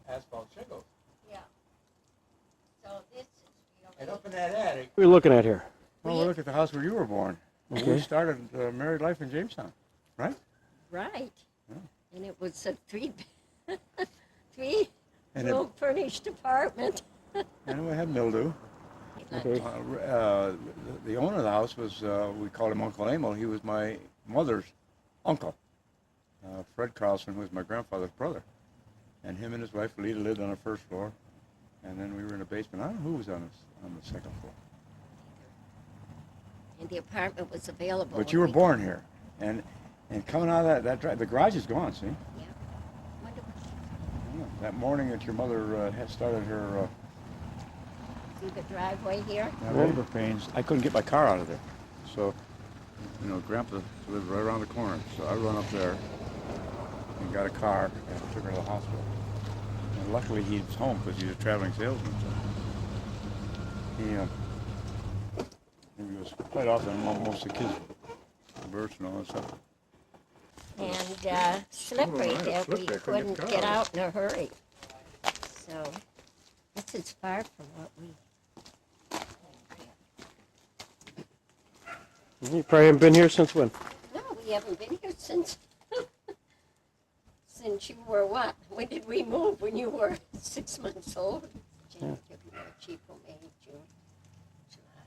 asphalt shingles. Yeah. So this is And up in that attic. What are we looking at here? Well, look at the house where you were born. Okay. We started married life in Jamestown, right? right. Yeah. And it was a three And room furnished apartment. and we had mildew. Okay. The owner of the house was, we called him Uncle Emil. He was my mother's uncle. Fred Carlson, who was my grandfather's brother. And him and his wife, Lita, lived on the first floor. And then we were in the basement. I don't know who was on the second floor. And the apartment was available. But you were born here. And coming out of that the garage is gone, see? Yeah. Wonderful. Yeah, that morning that your mother had started her See the driveway here? labor pains, I couldn't get my car out of there. So, Grandpa lived right around the corner. So I run up there and got a car and took her to the hospital. And luckily he was home because he was a traveling salesman. So he was quite often most of the kids, birds and all that stuff. And slippery that we couldn't get out in a hurry. So this is far from what we. You probably haven't been here since when? No, we haven't been here since you were what? When did we move? When you were 6 months old? January, February, April, May, June, July,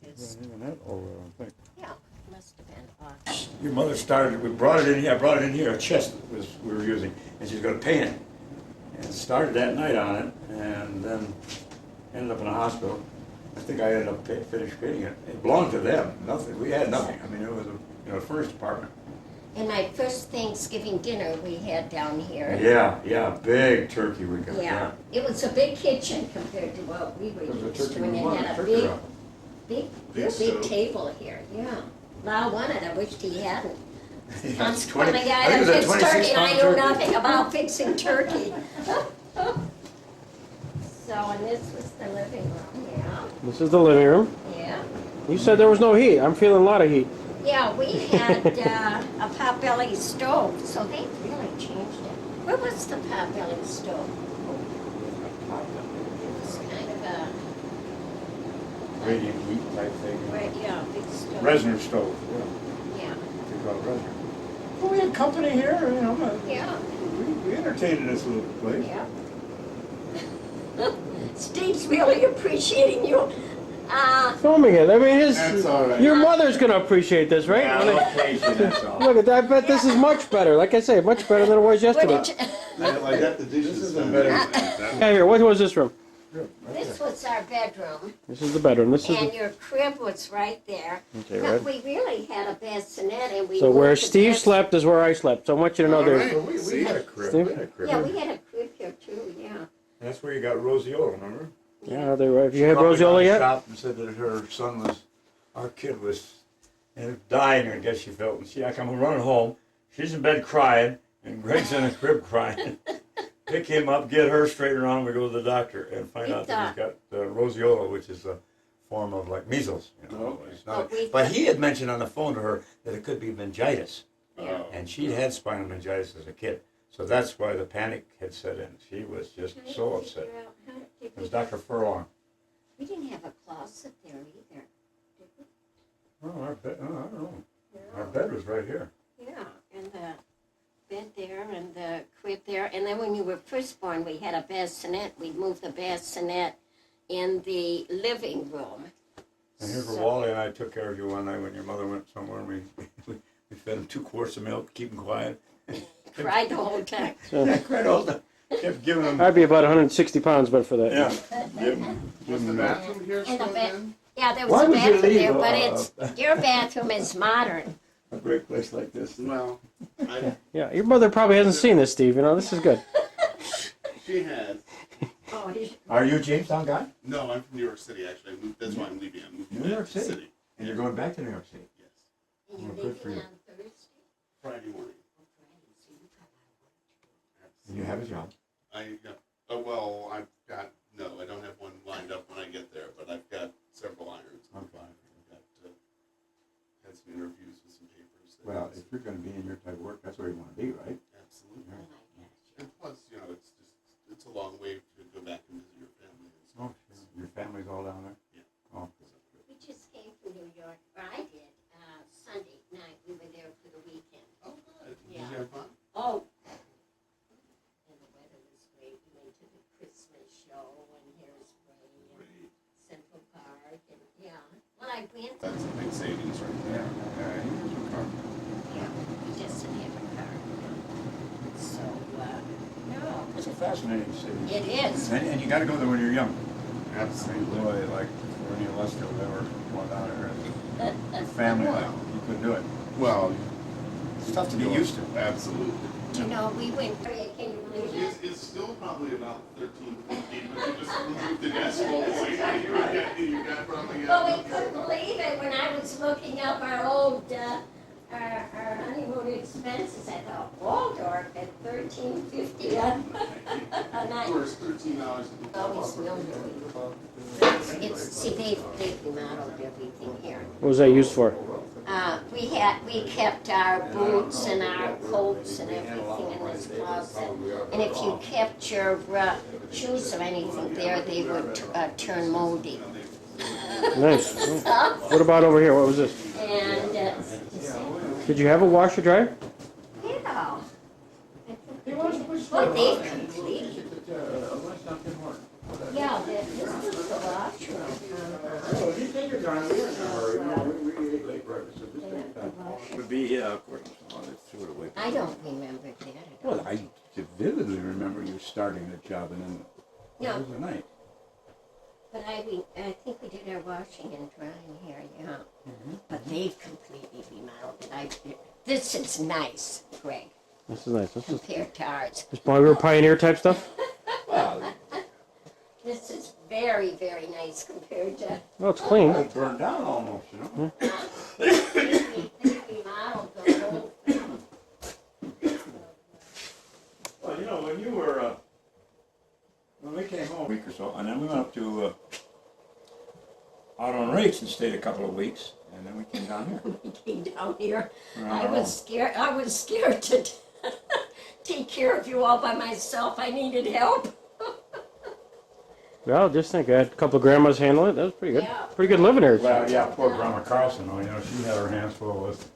August. Even that over, I think. Yeah, must have been August. Your mother started. We brought it in here. I brought it in here. A chest we were using, and she's going to paint it. And started that night on it, and then ended up in a hospital. I think I ended up finished painting it. It belonged to them. Nothing. We had nothing. I mean, it was a furnished apartment. And my first Thanksgiving dinner we had down here. Yeah, big turkey we got. Yeah, it was a big kitchen compared to what we were used to, and it had a big table here. Yeah, Lyle wanted. I wished he hadn't. Consequently, I had to fix turkey, and I know nothing about fixing turkey. So, and this was the living room. Yeah. This is the living room. Yeah. You said there was no heat. I'm feeling a lot of heat. Yeah, we had a potbelly stove, so they really changed it. Where was the potbelly stove? It was kind of a Radiant heat type thing. right, yeah, big stove. Resner stove. Yeah. They call it Resner. Well, we had company here. Yeah. We entertained in this little place. Yeah. Steve's really appreciating you. Filming it. I mean, That's all right. your mother's going to appreciate this, right? Location, that's all. Look at that. I bet this is much better. Like I say, much better than it was What yesterday. did you, I got the dishes. This is a better. Yeah, here. What was this room? this was our bedroom, This is the bedroom. This is and the, your crib was right there. okay, No, right. we really had a bassinet, and we So where moved the Steve bed- slept is where I slept. So I want you to know there's. All right. We had a crib. Steve? We had a crib. Yeah, we had a crib here too. Yeah. That's where you got Rosiola, remember? Yeah, they were. Have you had Called me down roseola the yet? shop and said that her son was, our kid was dying, I guess she felt. And I come running home. She's in bed crying, and Greg's in the crib crying. Pick him up, get her straight around. We go to the doctor and find out that he's got roseola, which is a form of like measles. It's not, but he had mentioned on the phone to her that it could be meningitis, Yeah. and she'd had spinal meningitis as a kid. So that's why the panic had set in. She was just so upset. It was Dr. Furlong. We didn't have a closet there either, did we? Oh, our bed, I don't know. No. Our bed was right here. Yeah, and the bed there and the crib there. And then when you were first born, we had a bassinet. We'd moved the bassinet in the living room. And here's where Wally and I took care of you one night when your mother went somewhere. We fed him 2 quarts of milk, keep him quiet. Cried the whole time. Yeah, cried all the time. Kept giving him. I'd be about 160 pounds, but for that. Yeah. Give Was him the milk. bathroom here And still the then? Yeah, there Why was a would you bathroom leave there, but your bathroom is modern. A great place like this. Well, Yeah, your mother probably hasn't seen this, Steve. You know, this is good. she has. Oh, Are you a Jamestown guy? No, I'm from New York City, actually. That's why I'm leaving. I moved New back York to the City. And you're going back to New York City. Yes. and you're Well, good for leaving you. on Thursday? Friday morning. And you have a job. I don't have one lined up when I get there, but I've got several irons. I'm fine. I've got, had some interviews with some papers. Well, if you're going to be in your type of work, that's where you want to be, right? Absolutely. Oh, my gosh. And plus, it's a York, or I did, Sunday night. We were there for the weekend. Oh, good. Yeah. Did you have fun? Oh. And the weather was great. We went to the Christmas show and Hairspray and Great. Central Park and yeah. Well, I went. That's a big savings right there. Yeah, we just didn't have a car. So, no. It's a fascinating city. It is. And you got to go there when you're young. Absolutely. Boy, like for any of us that have ever gone down there as a family, like, you couldn't do it. Well, It's tough to get used to. absolutely. You know, we went, can you believe it? It's still probably about 13, 14, but you just moved the decimals. Like, you got probably Well, we couldn't believe it when I was looking up our old, our honeymoon expenses. I thought, Waldorf at $13.50 a night. First $13. Always will do. It's, see, they've remodeled everything here. What was that used for? We kept our boots and our coats and everything in this closet. And if you kept your shoes or anything there, they would turn moldy. Nice. What about over here? What was this? And, Did you have a washer dryer? yeah. Boy, they've completed. Yeah, this was the washroom. Oh, you take your time. We're in a hurry. We ate late breakfast at this time. Would be, of course. Oh, they threw it away. I don't remember that at all. Well, I vividly remember you starting the job and then No. it was the night. But I think we did our washing and drying here, yeah. But they've completely remodeled it. This is nice, Greg, This is nice. This is compared to ours. this we were Pioneer type stuff. Well, This is very, very nice compared to. Well, it's clean. it burned down almost, you know. They remodeled the whole thing. Well, you know, when you were, when we came home a week or so, and then we went up to, out on Rakes and stayed a couple of weeks, and then we came down here. We came down here. I Oh. was scared to take care of you all by myself. I needed help. Well, just think, I had a couple of grandmas handle it. That was pretty good. Yeah. Pretty good living here. Well, yeah, poor Grandma Carlson, you know, she had her hands full with.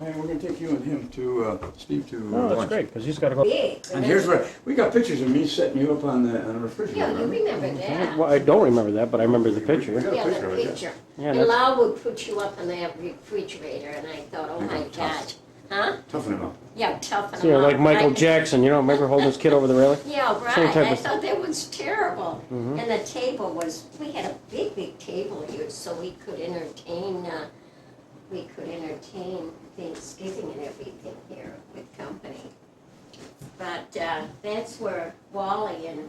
Hey, we're gonna take you and him to, Steve to Oh, that's lunch. great, because he's got to go. Big. And here's where, we got pictures of me setting you up on the refrigerator. Yeah, you remember that. Well, I don't remember that, but I remember the picture. We got a Yeah, picture the of it, yeah. picture. Yeah, And that's- Lau would put you up in that refrigerator, and I thought, oh my gosh. Huh? Toughen him up. Yeah, toughen So you're him up. like Michael right? Jackson, you know, remember holding his kid over the railing? Yeah, right. Same type I of- thought that was terrible. And the table was, we had a big, big table here, so we could entertain Thanksgiving and everything here with company. But that's where Wally and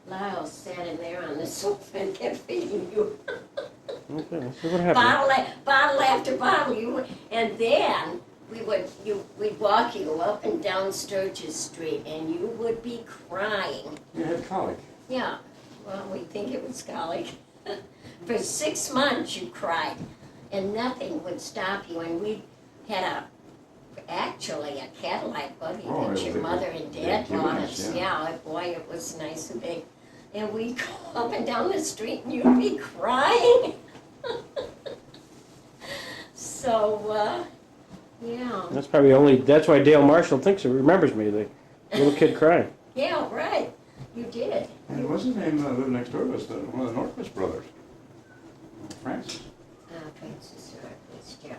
Lyle sat in there on the sofa and kept feeding you. Okay, let's see what happened. Bottle after bottle, and then we'd walk you up and down Sturgis Street, and you would be crying. You had colic. Yeah, well, we think it was colic. For 6 months you cried, and nothing would stop you. And we had actually a Cadillac buggy Oh, that it your was mother and Dad given bought us, us. yeah. Yeah, boy, it was nice and big. And we'd go up and down the street, and you'd be crying. So, yeah. That's probably that's why Dale Marshall thinks he remembers me, the little kid crying. Yeah, right. You did. And what's his name lived next door to us, one of the Norquist brothers. Francis. Francis Norquist, yeah.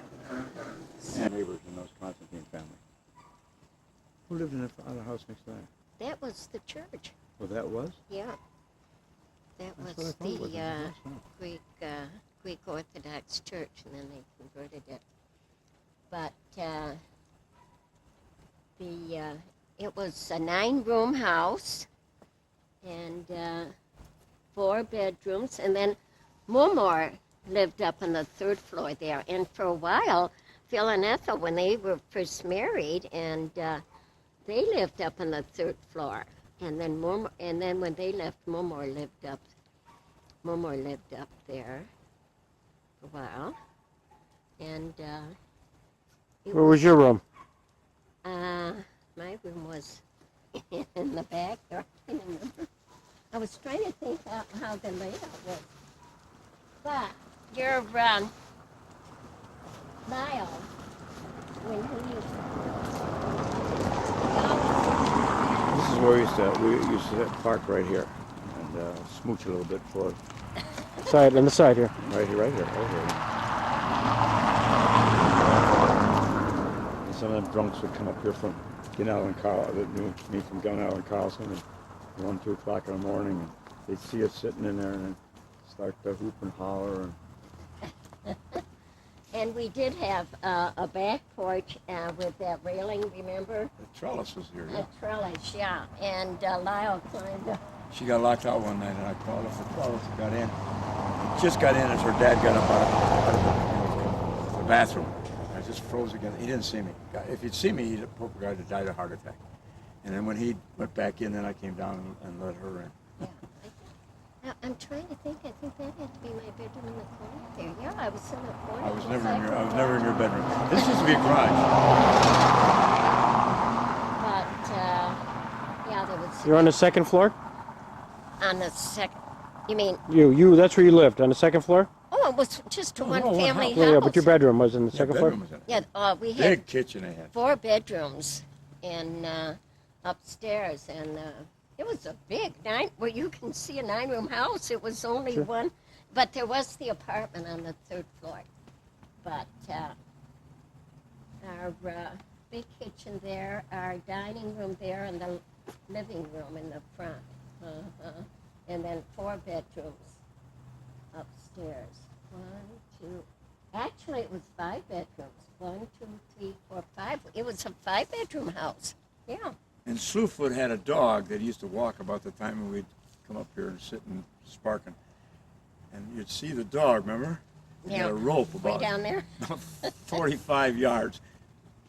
And neighbors in those Constantine family. Who lived in the other house next to that? That was the church. Well, that was? Yeah. That That's was what I thought it was. the Greek Orthodox Church, and then they converted it. But it was a 9-room house and 4 bedrooms, and then Mumor lived up on the 3rd floor there. And for a while, Phil and Ethel, when they were first married, and they lived up on the 3rd floor. And then when they left, Mumor lived up there for a while. And Where was your room? my room was in the back there. I can't remember. I was trying to think how the layout was. But where Lyle, when he This is where we used to park right here and smooch a little bit for Side, on the side here. right here. And some of them drunks would come up here from Gunnell and Carl, that knew me from Gunnell and Carlson, and 1, 2 o'clock in the morning, and they'd see us sitting in there and then start to hoop and holler. And we did have a back porch with that railing, remember? The trellis was here, A trellis, yeah. And Lyle climbed up. She got locked out one night, and I called her for trellis and got in. Just got in as her dad got up out of the bathroom. I just froze again. He didn't see me. If he'd seen me, he'd have poor guy that died of a heart attack. And then when he went back in, then I came down and let her in. Yeah. I'm trying to think. I think that had to be my bedroom in the corner there. Yeah, I was in the corner. I was never in your bedroom. This used to be a garage. But yeah, there was. You're on the second floor? On the second. You mean? You. That's where you lived, on the second floor? Oh, it was just a one-family house. Yeah, but your bedroom was in the second floor? Was in it. Yeah, we had Big kitchen they had. 4 bedrooms and upstairs, and it was a big well, you can see a 9-room house. It was only Sure. one, but there was the apartment on the 3rd floor. But our big kitchen there, our dining room there, and the living room in the front. And then 4 bedrooms upstairs. 1, 2. Actually, it was 5 bedrooms. 1, 2, 3, 4, 5. It was a 5-bedroom house. Yeah. And Slewfoot had a dog that used to walk about the time when we'd come up here and sit and sparking. And you'd see the dog, remember? He had a rope Way about down there. 45 yards.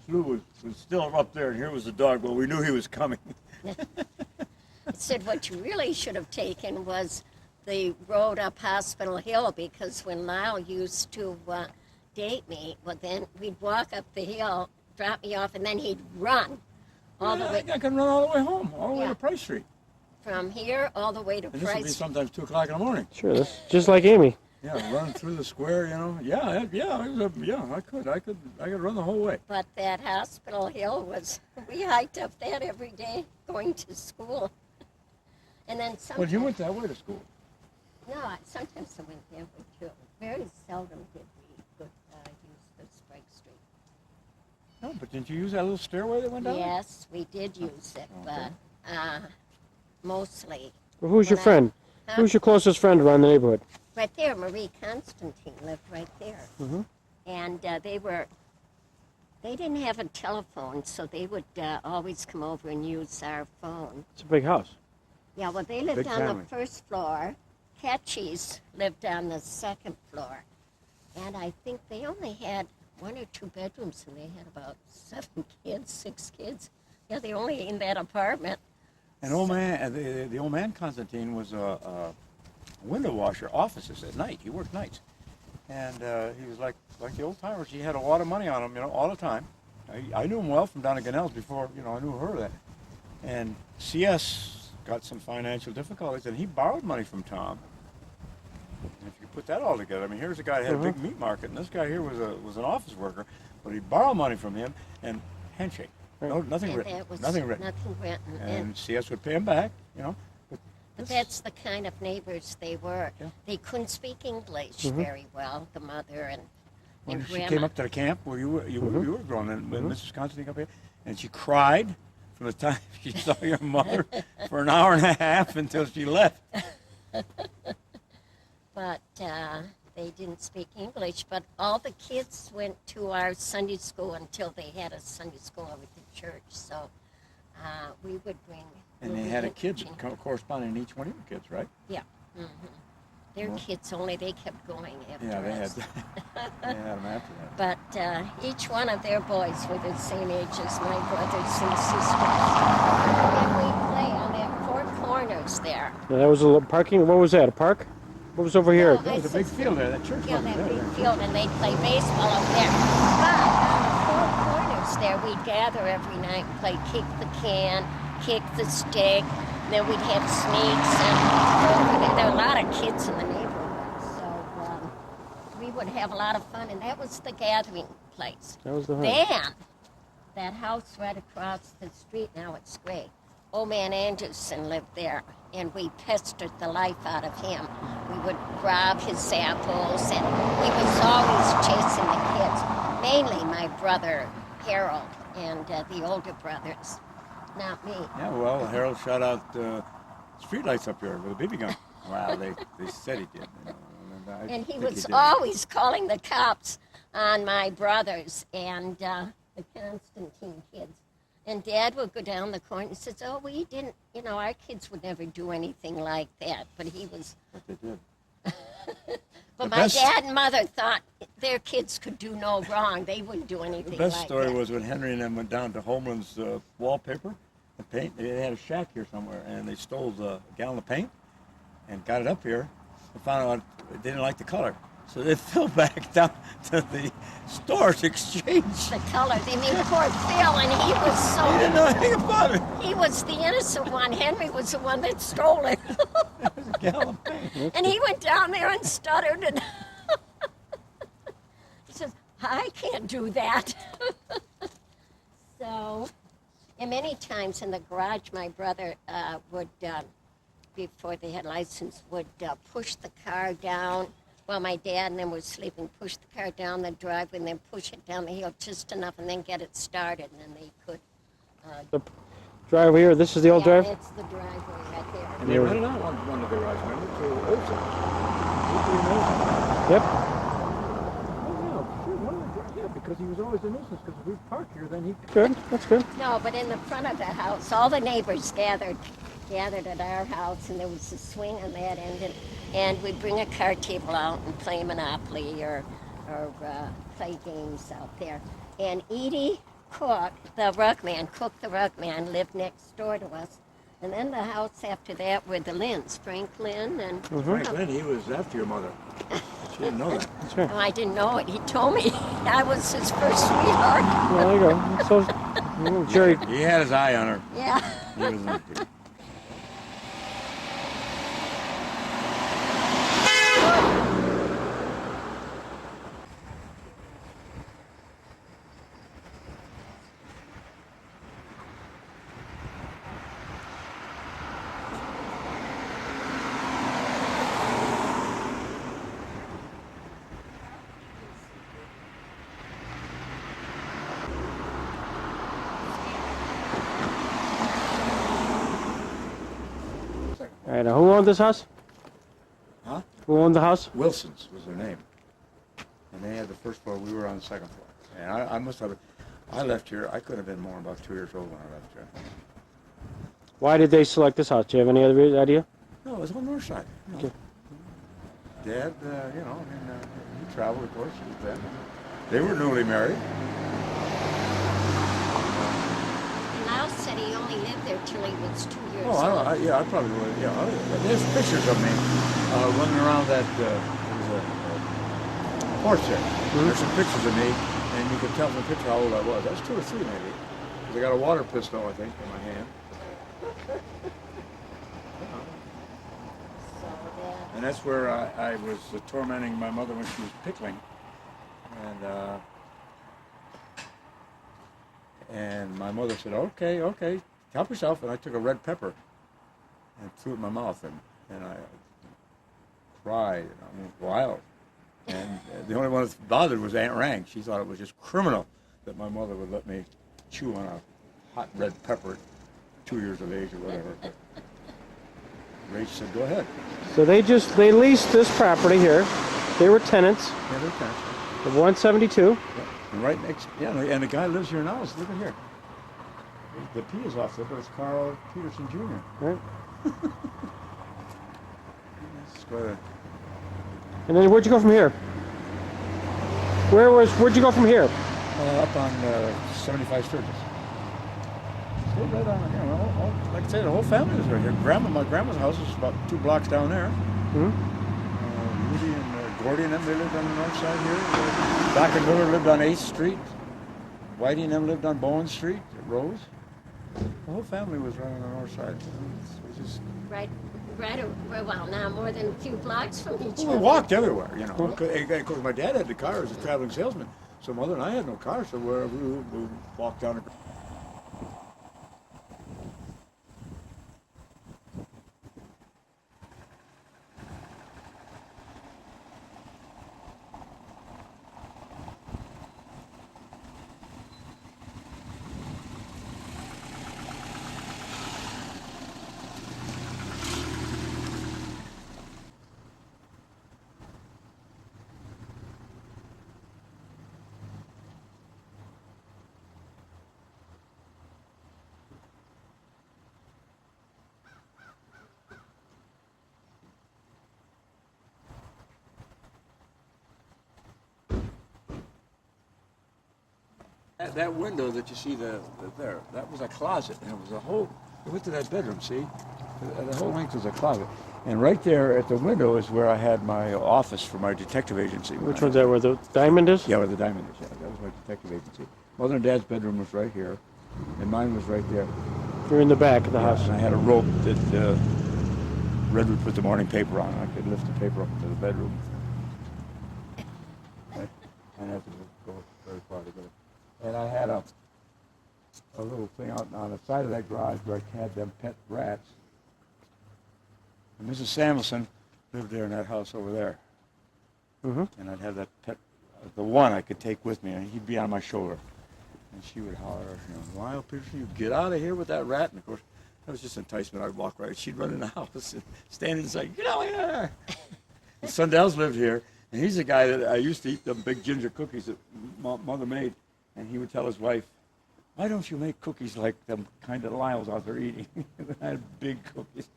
Slew was still up there, and here was the dog. Well, we knew he was coming. It said what you really should have taken was the road up Hospital Hill, because when Lyle used to date me, well, then we'd walk up the hill, drop me off, and then he'd run all the way. I can run all the way home, all the way Yeah. to Price Street. From here all the way to And this would be Price. sometimes 2 o'clock in the morning. Sure, that's just like Amy. Yeah, running through the square, you know. Yeah, I could run the whole way. But that Hospital Hill we hiked up that every day going to school. And then Well, sometimes. you went that way to school. No, sometimes I went that way too. Very seldom did we use the Spike Street. No, but didn't you use that little stairway that went down? Yes, we did use it, Okay. but mostly. Well, who's your When I- friend? Huh? Who's your closest friend around the neighborhood? Right there, Marie Constantine lived right there. Mhm. And they didn't have a telephone, so they would always come over and use our phone. It's a big house. Yeah, well, they lived Big on family. the 1st floor. Catchies lived on the 2nd floor. And I think they only had 1 or 2 bedrooms, and they had about 7 kids, 6 kids. Yeah, they only in that apartment. And old man, the old man Constantine was a window washer, offices at night. He worked nights, and he was like the old timers. He had a lot of money on him, you know, all the time. I knew him well from down at Gunnell's before, you know, I knew her then. And CS got some financial difficulties, and he borrowed money from Tom. And if you put that all together, I mean, here's a guy that had a big meat market, and this guy here was an office worker, but he borrowed money from him and handshake. No, nothing And written. that was Nothing written. Nothing written. And CS would pay him back, you know. But that's the kind of neighbors they were. Yeah. They couldn't speak English very well, the mother and When she grandma. came up to the camp where you were growing, and when Mrs. Constantine came up here, and she cried from the time she saw your mother for an hour and a half until she left. But they didn't speak English. But all the kids went to our Sunday school until they had a Sunday school over the church. So we would bring. And they had a kid corresponding to each one of your kids, right? Yeah. Mm-hmm. Their kids only, they kept going after Yeah, they had us. they had them after that. But each one of their boys were the same age as my brothers and sisters. And we play on that 4 corners there. Now, that was a parking. What was that? A park? What was over here? No, There was a big field there, that church Yeah, wasn't that there. big field, and they'd play baseball up there. But on the 4 corners there, we'd gather every night and play kick the can, kick the stick. Then we'd have sneaks, and there were a lot of kids in the neighborhood. So we would have a lot of fun, and that was the gathering place. That was the hunt. Then, that house right across the street, now it's gray. Old man Anderson lived there, and we pestered the life out of him. We would rob his apples, and he was always chasing the kids, mainly my brother Harold and the older brothers, not me. Yeah, well, Harold shot out streetlights up here with a BB gun. Wow, they said he did. You know, And he was always calling the cops on my brothers and the Constantine kids. And Dad would go down the corner and says, oh, we didn't, you know, our kids would never do anything like that. But he was... But they did. But my dad and mother thought their kids could do no wrong. They wouldn't do anything like that. The best story was when Henry and them went down to Homeland's wallpaper and paint. They had a shack here somewhere, and they stole a gallon of paint and got it up here and found out they didn't like the color. So they fell back down to the store to exchange. The colors. I mean, poor Phil, and he was so... He didn't know anything about it. He was the innocent one. Henry was the one that stole it. It was a gallon of paint. And he went down there and stuttered, and he says, I can't do that. So, and many times in the garage, my brother would, before they had license, would push the car down while my dad and them were sleeping, push the car down the driveway and then push it down the hill just enough and then get it started, and then they could. The driveway here, this is the old drive? It's the driveway right there. And they rented out one of their rides, remember, to Olson. Yep. Yeah, because he was always a nuisance, because if we parked here, then he... Good, that's good. No, but in the front of the house, all the neighbors gathered at our house, and there was a swing on that end, and we'd bring a card table out and play Monopoly or play games out there. And Edie Cook, the rug man, lived next door to us. And then the house after that were the Lynns, Frank Lynn and... Frank Lynn, he was after your mother. She didn't know that. That's right. No, I didn't know it. He told me I was his first sweetheart. Well, there you go. So, Jerry, He had his eye on her. Yeah. He was all right, now who owned this house? Huh? Who owned the house? Wilson's was their name. And they had the first floor, we were on the second floor. And I left here, I could have been more than about 2 years old when I left here. Why did they select this house? Do you have any other idea? No, it was on the north side. You know. Okay. Dad, he traveled, of course, with them. They were newly married. Lyle said he only lived there till he was 2 years old. I probably would. Yeah, there's pictures of me running around that, there was a horse there. Mm-hmm. There's some pictures of me, and you can tell from the picture how old I was. I was 2 or 3 maybe. 'Cause I got a water pistol, I think, in my hand. And that's where I was tormenting my mother when she was pickling. And my mother said, okay, help yourself. And I took a red pepper and threw it in my mouth. And I cried, and I went wild. And the only one that bothered was Aunt Rang. She thought it was just criminal that my mother would let me chew on a hot red pepper at 2 years of age or whatever. But Rach said, go ahead. So they leased this property here. They were tenants Yeah, they're tenants. of 172. Yeah. And right next, and the guy lives here now. Is living here. The P is off there, but it's Carl Peterson Jr. Right. That's quite a... And then where'd you go from here? Where'd you go from here? Up on 75 Sturgis. Stay right on, like I say, the whole family is right here. My grandma's house is about 2 blocks down there. Hmm? Rudy and Gordy and them, they lived on the north side here. Doc and Miller lived on 8th Street. Whitey and them lived on Bowen Street at Rose. The whole family was right on the north side. It was just... Right right, well, now more than a few blocks from each We other. walked everywhere, you know. Of course, my dad had the car as a traveling salesman. So Mother and I had no car, so wherever we walked down the. That window that you see there, that was a closet, and it was a whole. It went to that bedroom. See, the whole length was a closet, and right there at the window is where I had my office for my detective agency. Which one's that? Where the diamond is? Yeah, where the diamond is. Yeah, that was my detective agency. Mother and Dad's bedroom was right here, and mine was right there. You're in the back of the house. And I had a rope that Red would put the morning paper on. I could lift the paper up into the bedroom. I didn't have to go very far to get it. And I had a little thing out on the side of that garage where I had them pet rats. And Mrs. Samuelson lived there in that house over there. Mm-hmm. And I'd have that pet, the one I could take with me, and he'd be on my shoulder. And she would holler, you know, Lyle Peterson, you get out of here with that rat. And of course, that was just enticement. I'd walk right. She'd run in the house and stand inside, get out of here. And Sundell's lived here, and he's a guy that I used to eat them big ginger cookies that Mother made. And he would tell his wife, why don't you make cookies like them kind of Lyle's out there eating? I had big cookies.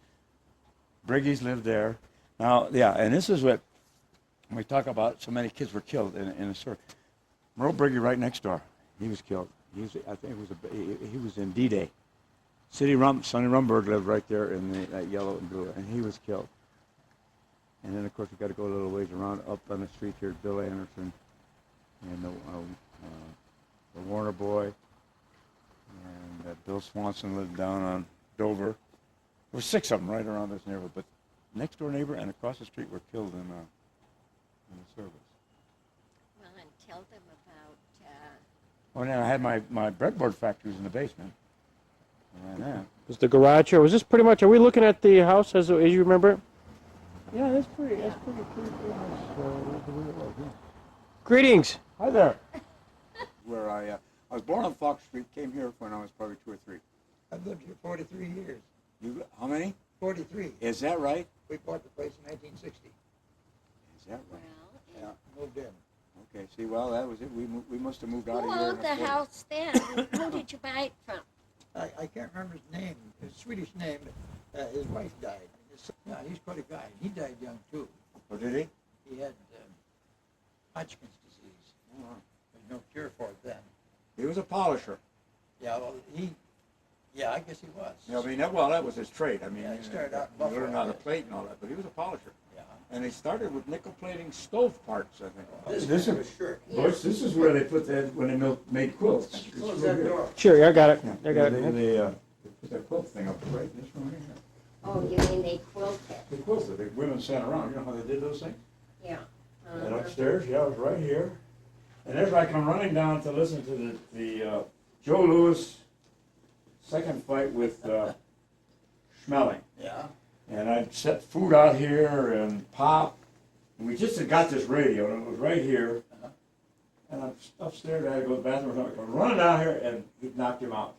Briggy's lived there. Now, yeah, and this is what, when we talk about so many kids were killed in a store. Merle Briggy right next door, he was killed. I think he was in D-Day. Sonny Rumberg lived right there in that yellow and blue, and he was killed. And then, of course, we got to go a little ways around up on the street here, Bill Anderson, and the Warner boy, and Bill Swanson lived down on Dover. There were 6 of them right around this neighborhood, but next door neighbor and across the street were killed in the service. Well, and tell them about... Oh, and then I had my breadboard factories in the basement. And Was the garage here? Was this pretty much? Are we looking at the house as you remember it? yeah, that's pretty nice. The way it was, yeah. Greetings. Hi there. Where I was born on Fox Street, came here when I was probably 2 or 3. I've lived here 43 years. You, how many? 43. Is that right? We bought the place in 1960. Is that right? Well, Yeah. Moved in. Okay. See, well, that was it. We must have moved out who of here. owned the house then? Who did you buy it from? I can't remember his name, his Swedish name. His wife died. Yeah, he's quite a guy. He died young too. Oh, did he? He had Hodgkin's disease. Oh, wow. There's no cure for it then. He was a polisher. Yeah, well, I guess he was. Yeah, I mean, that was his trade. I mean, Yeah, he started out in he learned Buffalo. how to plate and all that, but he was a polisher. Yeah. And they started with nickel plating stove parts, I think. This is a shirt. Butch, this is where they put that when they made quilts. Close that door. Sure, yeah, I got it. Yeah, I got it. they put that quilt thing up right in this room here. Oh, you mean they quilted? The quilts that the women sat around. You know how they did those things? Yeah. And upstairs, yeah, it was right here. And there's I come running down to listen to the Joe Louis second fight with Schmeling. Yeah. And I'd set food out here and pop. And we just had got this radio, and it was right here. And I'm upstairs, I had to go to the bathroom, I come running down here, and he knocked him out.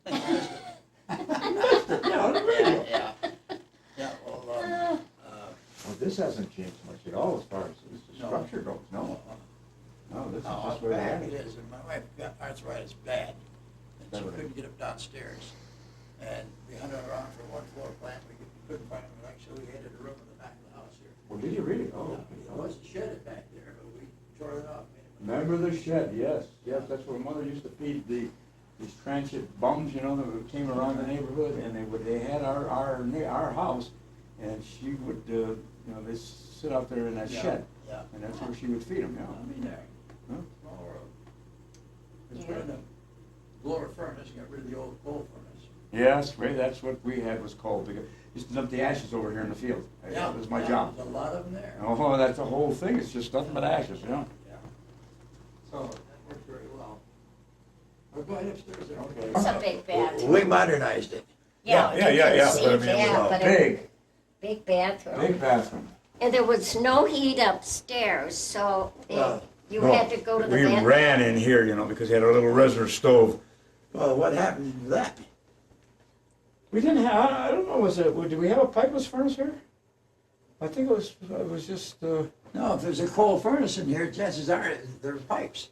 Yeah, on the radio. Yeah. Yeah, well, Well, this hasn't changed much at all as far as the No. structure goes, no. No, this is no, just where they bad had it it. is. And my wife got arthritis bad. And she Beverly. couldn't get up downstairs. And we hunted around for one floor plan. We couldn't find him. Like, so we had a room in the back of the house here. Well, did you really? Oh. There was a shed back there, but we tore it off. made it- Remember the shed, yes, yes, that's where Mother used to feed these transient bums, you know, that came around the neighborhood, and they had our house, and she would, they sit out there in that Yeah, shed, Yeah. and that's where she would feed them, you I know. mean, there. Huh? Small world. It's Yeah. put in a blower furnace, got rid of the old coal furnace. Yes, right, that's what we had was coal, because used to dump the ashes over here in the field. That was my job. There's a lot of them there. Oh, that's the whole thing, it's just nothing but ashes, you know? Yeah. So that worked very well. We'll go ahead upstairs there. Okay. It's a big bathroom. We modernized it. Yeah, you can but I see mean, it that, was but a it- big, Big bathroom. big bathroom. And there was no heat upstairs, so you had to go to the We bathroom. ran in here, you know, because they had a little reservoir stove. Well, what happened to that? We didn't have, I don't know, did we have a pipeless furnace here? I think it was just, No, if there's a coal furnace in here, chances are there's pipes.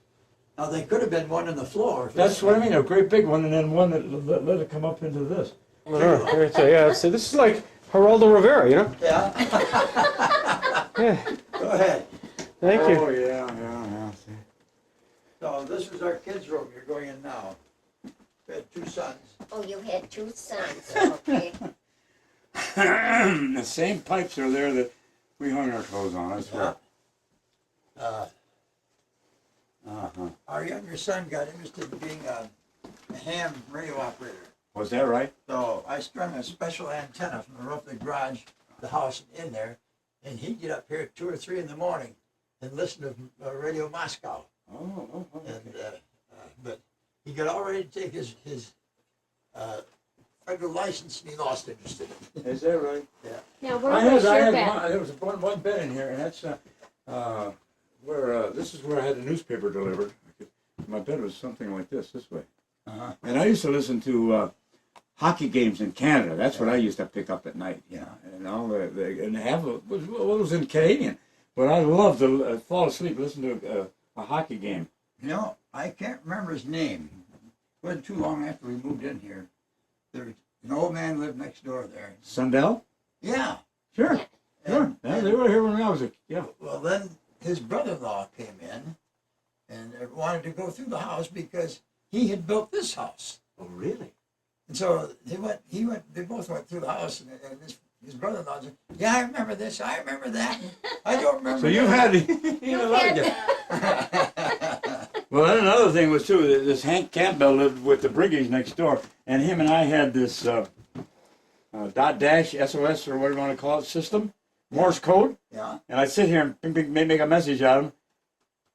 Now, they could have been one on the floor. that's what I mean, a great big one, and then one that let it come up into this. Yeah, so this is like Geraldo Rivera, you know? Yeah, Yeah, go ahead. thank you. Oh, yeah, see. So this is our kids' room you're going in now. We had 2 sons. Oh, you had 2 sons, okay. The same pipes are there that we hung our clothes on, I swear. Our younger son got interested in being a ham radio operator. Was that right? So I strung a special antenna from the roof of the garage, the house in there, and he'd get up here at 2 or 3 in the morning and listen to Radio Moscow. Oh, okay. And, but he got all ready to take his federal license, and he lost interest in it. Is that right? Now, where was your bed? There was one bed in here, and that's where this is where I had the newspaper delivered. My bed was something like this way. Uh-huh. And I used to listen to hockey games in Canada. That's what I used to pick up at night, you know. And all and half of it was in Canadian, but I loved to fall asleep listening to a hockey game. You know, I can't remember his name. It wasn't too long after we moved in here. There, an old man lived next door there. Sundell? Yeah. Sure, sure. And- They were here when I was a yeah. Well, then his brother-in-law came in and wanted to go through the house because he had built this house. Oh, really? And so they both went through the house, and his brother-in-law said, yeah, I remember this, I remember that, I don't remember So you've that." had you know, well, then another thing was too that this Hank Campbell lived with the Briggies next door, and him and I had this dot dash SOS or whatever you want to call it system, Morse code, Yeah. and I'd sit here and make a message out of him,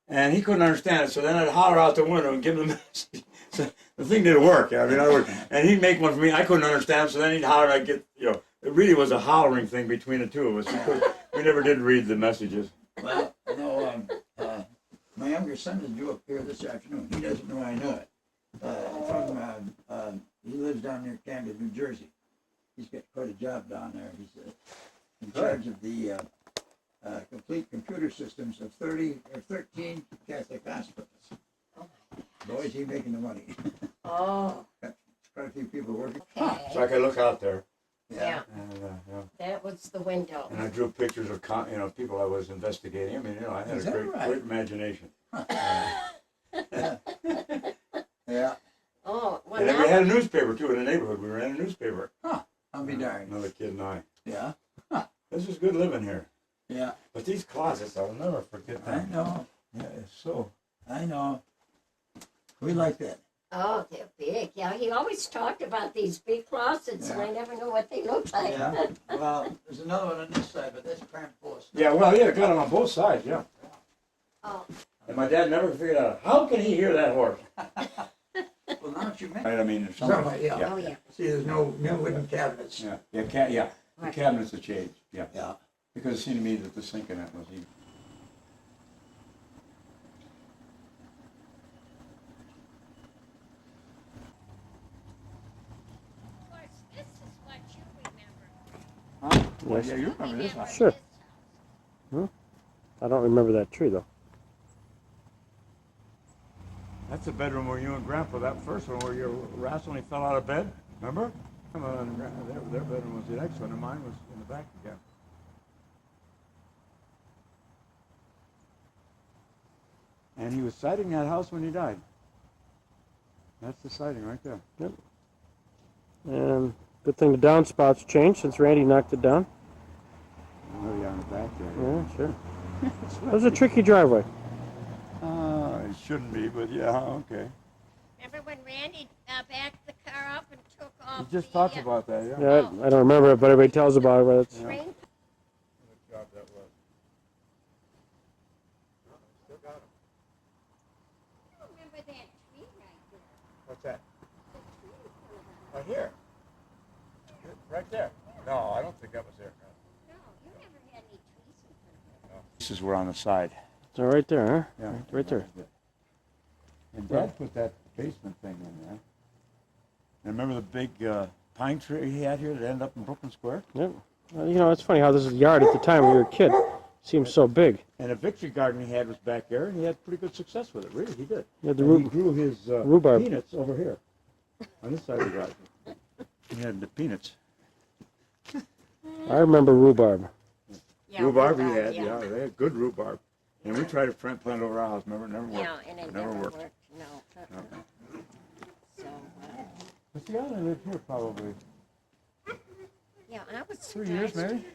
and he couldn't understand it. So then I'd holler out the window and give him the message. So the thing didn't work. I mean, in other words, and he'd make one for me. I couldn't understand, so then he'd holler. I'd get, you know, it really was a hollering thing between the two of us because we never did read the messages. Well, you know, my younger son is due up here this afternoon. He doesn't know I know it. He lives down near Camden, New Jersey. He's got quite a job down there. He's in charge of the complete computer systems of 13 Catholic hospitals. Boy, is he making the money. Oh, Got quite a few people working. okay. So I could look out there, Yeah, and that was the window. and I drew pictures of people I was investigating. I mean, you know, I had Is a that great, right? great imagination. Yeah, Oh, well And then we now, had a newspaper too in the neighborhood. We ran a newspaper. I'll be darned. Another kid and I. Yeah, This is good living here. yeah, But these closets, I'll never forget I them. know, Yeah, it's so. I know. We like that. oh, they're big. Yeah, he always talked about these big closets, and I never knew what they looked like. Yeah, well, there's another one on this side, but that's cramped full of stuff. Yeah, well, yeah, got them on both sides, yeah. Oh, And my dad never figured out how can he hear that horse. Well, now that you mention Right, I mean, there's Somewhere, yeah. oh yeah. see, there's no wooden cabinets. Yeah, the Right. cabinets have changed. Yeah, Yeah. because it seemed to me that the sink in it was even. Of course, this is what you remember. Well, yeah, you remember this one. Sure. I don't remember that tree, though. That's the bedroom where you and Grandpa, that first one where your rascal when he fell out of bed. Remember? Come on, their bedroom was the next one, and mine was in the back again. And he was sighting that house when he died. That's the sighting right there. And good thing the downspouts changed since Randy knocked it down. Oh, yeah, in the back there. Yeah, sure. That was a tricky driveway. It shouldn't be, but yeah, okay. Remember when Randy backed the car up and took off? Oh, He just talked about that, yeah. Yeah, I don't remember it, but everybody tells about it. But it's, Train. Good job that was. Still got him. I remember that tree right there. What's that? The tree in front of us. Right here. Right there. No, I don't think that was there. No, you never had any trees in front of us. Pieces were on the side. it's right there, huh? Yeah. Right there. And Dad put that basement thing in there. And remember the big pine tree he had here that ended up in Brooklyn Square? Yep. Well, you know, it's funny how this yard at the time when you were a kid seemed so big. And a victory garden he had was back there, and he had pretty good success with it. Really, he did. Yeah, the And he grew his rhubarb. peanuts over here, on this side of the garden. He had the peanuts. I remember rhubarb. Yeah, Rhubarb he had, yeah. they had good rhubarb. And we tried to plant over our house, remember, it never worked. Yeah, and it never worked. No. So, But see, I only lived here probably yeah, I was 3 years, surprised. maybe.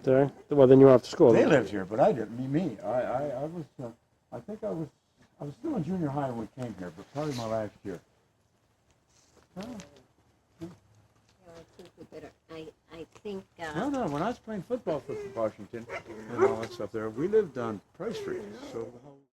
There. Well, then you went off to school. They lived here, but I didn't. Me. I was. I think I was still in junior high when we came here, but probably my last year. Oh. Yeah, I think we better. I think. No. When I was playing football for Washington and all that stuff there, we lived on Price Street. So